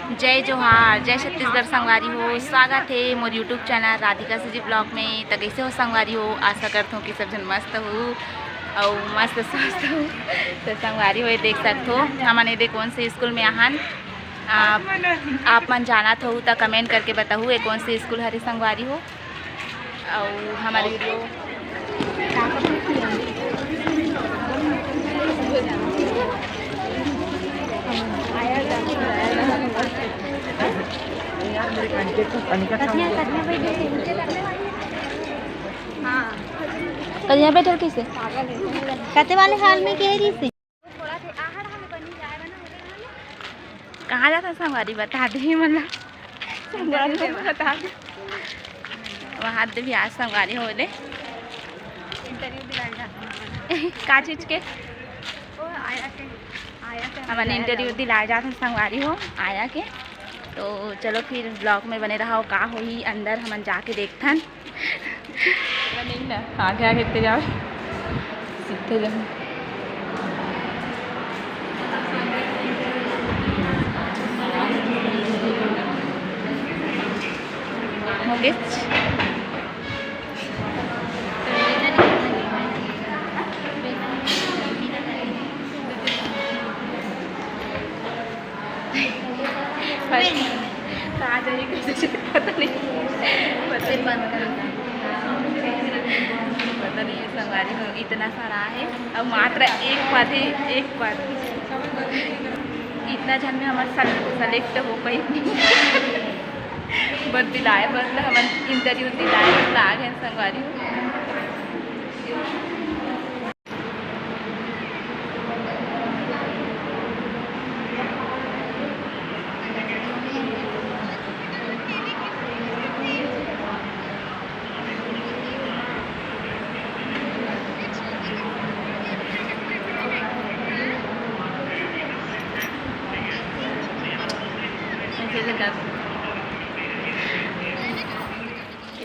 जय जोहार, जय छत्तीसगढ़ संगवारी हो। स्वागत है मोर यूट्यूब चैनल राधिका सिजी ब्लॉग में। तो कैसे हो संगवारी हो? आशा करता हूँ कि सब जन मस्त हो और मस्त स्वस्थ हो। तो संगवारी हो देख सकते हो हमने दे कौन से स्कूल में आहन आप मन जाना हो तो कमेंट करके बताओ ये कौन से स्कूल हरे संगवारी हो। और हमारे वीडियो कलिया बैठल कैसे कते वाले हाल में कह रही थी कहाँ जाता संगवारी बता दे मतलब संगवारी बता दे वहाँ भी आज संगवारी हो दे का चीज के हमारे इंटरव्यू दिलाए जाते संगवारी हो आया के। तो चलो फिर ब्लॉग में बने रहो का हो ही अंदर हमन जाके देखथन नहीं ना आगे आगे इतने जाओ सीधे जाओ हो गए। कहाँ जाइए कैसे पता नहीं पता नहीं है संगवारी हो इतना सारा है और मात्र एक पद इतना जन में हमारे सेलेक्ट हो पाई बस दिलाए बस हम इंटरव्यू दिलाए बस आ गए संगवारी हो।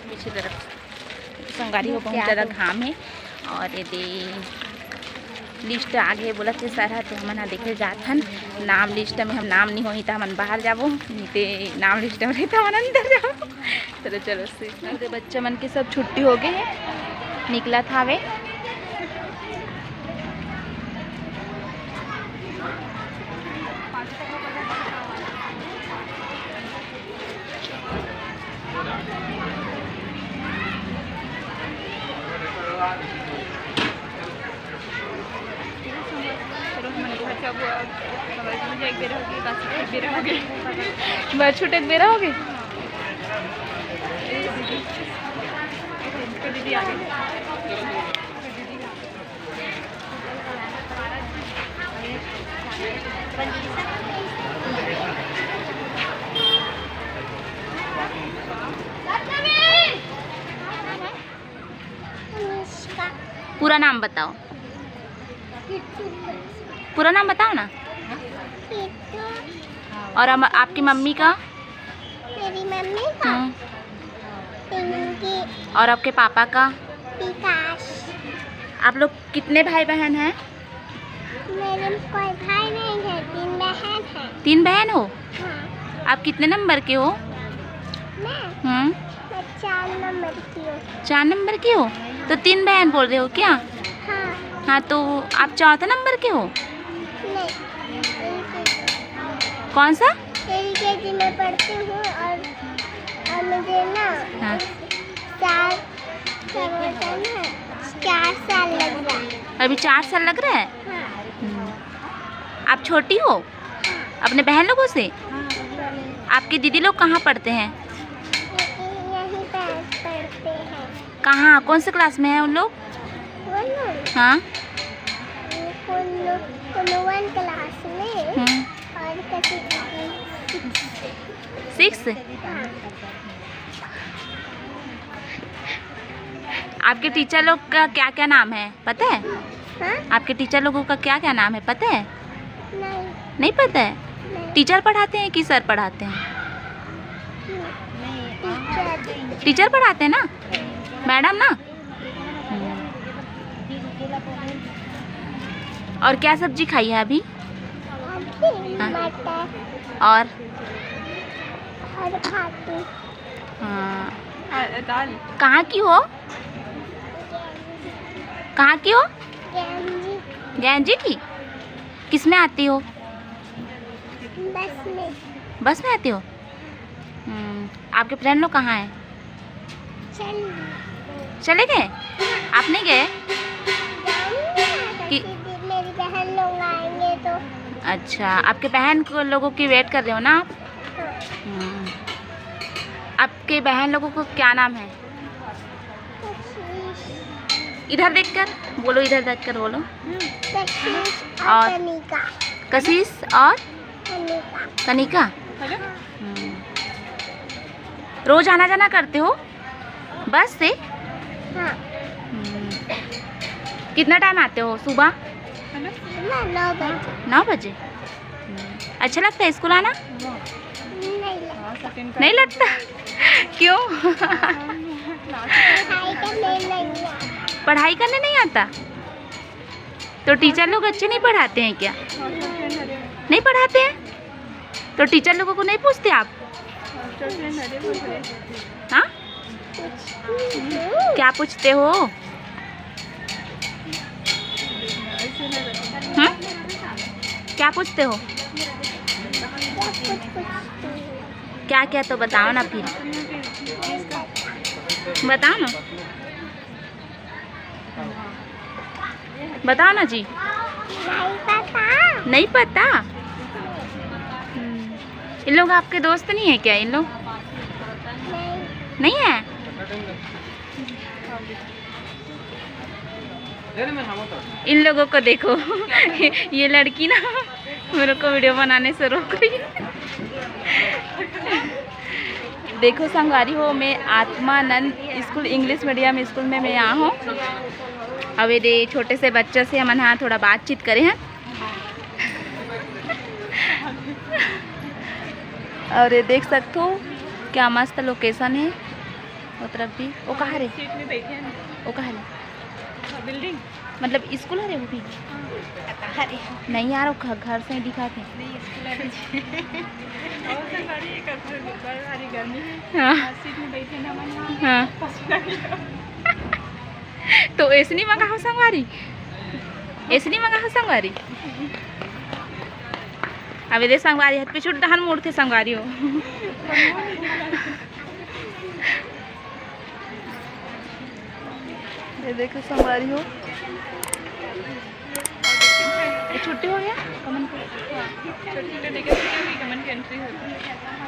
पीछे तरफ संगवारी हो बहुत ज़्यादा घाम है और यदि लिस्ट आगे बोला कि सर है तो हम देखे जाथन नाम लिस्ट में हम नाम नहीं होई तो हम बाहर जाबो नहीं नाम लिस्ट में तो हम अंदर जाबो। चलो चलो से बच्चे मन के सब छुट्टी हो गए है निकला था वे छुट एक बेरा हो गई दीदी आ गई। पूरा नाम बताओ, पूरा नाम बताओ ना। और आपकी मम्मी का? मेरी मम्मी का पिंकी। और आपके पापा का? विकास। आप लोग कितने भाई बहन हैं? मेरे कोई भाई नहीं है, 3 बहन है। 3 बहन हो? हाँ। आप कितने नंबर के हो? मैं 4 नंबर की हूँ। 4 नंबर की हो तो 3 बहन बोल रहे हो क्या? हाँ। हाँ तो आप 4थे नंबर के हो? नहीं, कौन सा? LKG में पढ़ती हूँ और मुझे ना हाँ। 4 साल लग रहा है। अभी 4 साल लग रहा है? हाँ। आप छोटी हो अपने बहन लोगों से? आपके दीदी लोग कहाँ पढ़ते हैं? यहीं पर पढ़ते हैं। कहाँ कौन से क्लास में है उन लोग? वो लोग हाँ 1 क्लास में और किसी 6। आपके टीचर लोग का क्या क्या नाम है पता है? हाँ? आपके टीचर लोगों का क्या क्या नाम है पता है? नहीं। नहीं पता है? नहीं। टीचर पढ़ाते हैं कि सर पढ़ाते हैं? टीचर पढ़ाते हैं ना, मैडम ना। और क्या सब्जी खाई है अभी? मटर और और खाती हाँ। दाल कहाँ की हो? कहाँ की हो? गेंजी गैंजी की। किस में आती हो? बस में बस में आती हो? आपके फ्रेंड लोग कहाँ हैं? चल चले गए? आप नहीं गए? कि- मेरी बहन लोग आएंगे तो अच्छा, आपके बहन को लोगों की वेट कर रहे हो ना आप? आपके बहन लोगों को क्या नाम है? इधर देखकर बोलो, इधर देखकर बोलो। कशिश और- और कनिका कशिश और कनिका कनिका। हेलो रोज आना जाना करते हो बस से? हाँ कितना टाइम आते हो? सुबह हेलो 9 बजे 9 बजे। अच्छा लगता है स्कूल आना? नहीं लगता नहीं लगता? क्यों? पढ़ाई करने नहीं आता पढ़ाई करने नहीं आता? तो टीचर लोग अच्छे नहीं पढ़ाते हैं क्या? नहीं पढ़ाते हैं? तो टीचर लोगों को नहीं पूछते आप? हाँ, क्या पूछते हो? क्या पूछते हो? क्या क्या तो बताओ ना फिर, बताओ ना, बताओ ना जी। नहीं पता नहीं पता? इन लोग आपके दोस्त नहीं है क्या? इन लोग नहीं नहीं है? इन लोगों को देखो। ये लड़की ना मेरे को वीडियो बनाने से रोक रही है। देखो संगवारी हो, मैं Atmanand school English medium school में मैं यहाँ हूँ। अब ये छोटे से बच्चे से हम यहाँ थोड़ा बातचीत करें हैं। और ये देख सकते हो क्या मस्त लोकेशन है। वो तरफ भी वो कहाँ रे? सीट में बैठे हैं वो कहाँ रे? बिल्डिंग मतलब स्कूल है रे वो भी? नहीं यार, वो घर से ही दिखाते। नहीं स्कूल है और सरकारी एक बड़ी गर्मी है। हाँ सीट में बैठे ना मन हाँ। तो ऐसे नहीं मंगा हो संगवारी? ऐसे नहीं मंगा हो संगवारी? अब इधर संगवारी हाथ पे छूट दहन मोड़ थे संगवारी हो। ये देखो संगवारी हो, ये छुट्टी हो गया कमन को। छोटे छोटे कमन की एंट्री होती है।